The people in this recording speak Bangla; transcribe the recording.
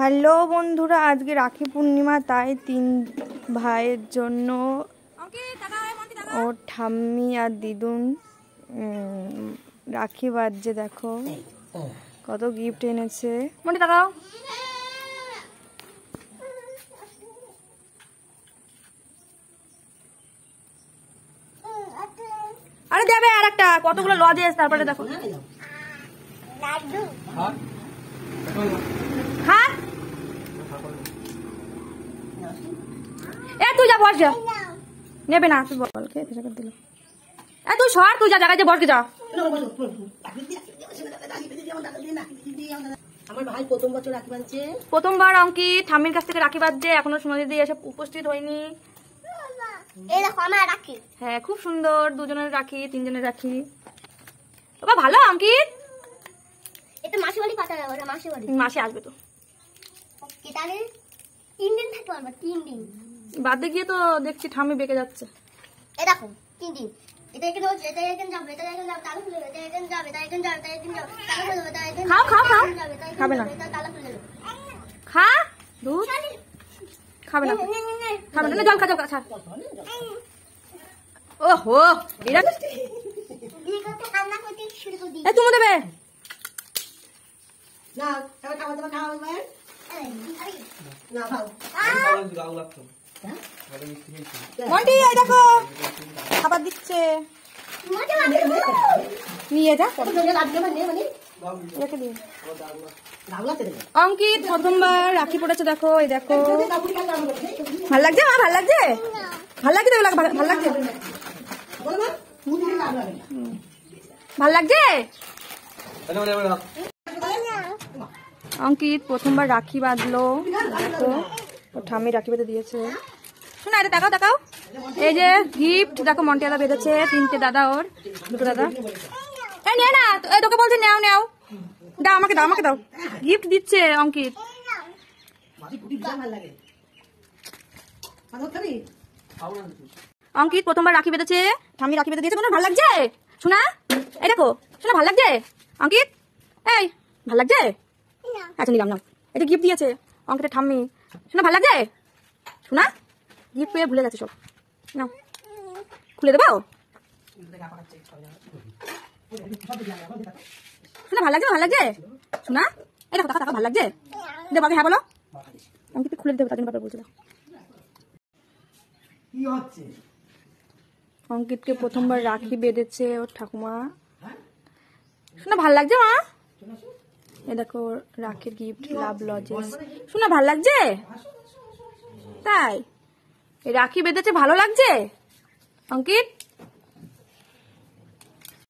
হ্যালো বন্ধুরা, আজকে রাখি পূর্ণিমা, তাই তিন ভাইয়ের জন্য ওর ঠাম্মি আর দিদুন রাখি বাজছে। দেখো কত গিফট এনেছে। মনে তাকাও, আরে দেবে আর একটা কতগুলো লজেস। তারপরে দেখো হ্যাঁ, তুই যা বস, যা নেবে না তুই বল কে দিল। তুই সর, তুই যা জায়গায় যে বসকে যা। আমার ভাই প্রথম বছর রাখি বাঁধছে, প্রথমবার অঙ্কিত ঠাম্মির কাছ থেকে রাখি বাঁধছে। এখনো সোনালি দিয়ে এসে উপস্থিত হয়নি। এই দেখো আমার রাখি। হ্যাঁ, খুব সুন্দর, দুজনের রাখি, তিনজনের রাখি। বাবা ভালো অঙ্কিত। এটা মাসি বাড়ি পাঠাবে, ওটা মাসি বাড়ি। মাসি আসবে তো। ওকে, তাহলে 3 দিন থাকতে পারবে। 3 দিন বাদে গিয়ে তো দেখছি ঠাম্মি বেঁকে যাচ্ছে। এই দেখো 3 দিন। এটা এখানে হচ্ছে, এটা এখানে যাবে, এটা এখানে যাবে, তালা খুলে যাবে, এটা এখানে যাবে, এটা এখানে যাবে, এটা এখানে যাবে, তালা খুলে যাবে, এটা এখানে খাও খাও খাও। খাবে না, এটা তালা খুলে যাবে। খা দুধ খাবে না, খাবে না, জল খা, জল খা, ছাড়। ওহো এরা বিয়ে করতে কান্না করতে শুরু করে দিই। তুমি দেবে না খাওয়া খাওয়া দাওয়া খাওয়া হবে না, খাও মন্টি, এই দেখো খাবার দিচ্ছে, নিয়ে যা। রেখে দিন। অঙ্কিত প্রথমবার রাখি পড়েছে, দেখো এই দেখো। ভাল লাগছে মা? ভাল লাগছে? ভাল লাগছে? ভাল লাগছে? ভাল লাগছে? অঙ্কিত প্রথমবার রাখি বাঁধলো, দেখো ওর ঠাম্মি রাখি বেঁধে দিয়েছে। শোনা, এটা দেখাও দেখাও। এই যে গিফট দেখো, মন্টিয়াদা বেঁধেছে, 3টে দাদা, ওর 2টো দাদা। এই নিয়ে না, এই তোকে বলছে নেও নেও, দাও আমাকে, দাও আমাকে, দাও। গিফট দিচ্ছে অঙ্কিত। অঙ্কিত প্রথমবার রাখি বেঁধেছে, ঠাম্মি রাখি বেঁধে দিয়েছে। কোনো ভাল লাগছে শোনা? এই দেখো শোনা, ভাল লাগছে অঙ্কিত? এই ভাল লাগছে? আচ্ছা নিলাম, নাও। এটা গিফট দিয়েছে অঙ্কিতের ঠাম্মি। শোনা ভাল লাগছে? শোনা গিফট পেয়ে ভুলে গেছে সব। নাও, খুলে দেবো। শোনা ভাল লাগছে? ভাল লাগছে শোনা? এই দেখো, দেখো ভাল লাগছে? দেবো আগে, হ্যাঁ বলো। অঙ্কিত খুলে দিতে হবে, তার জন্য বাবা বলছে। অঙ্কিতকে প্রথমবার রাখি বেঁধেছে ওর ঠাকুমা। শোনা ভাল লাগছে মা? এ দেখো রাখির গিফট, লাভ লজেস। শোনা ভাল লাগছে? তাই রাখি বেঁধেছে, ভালো লাগছে অঙ্কিত?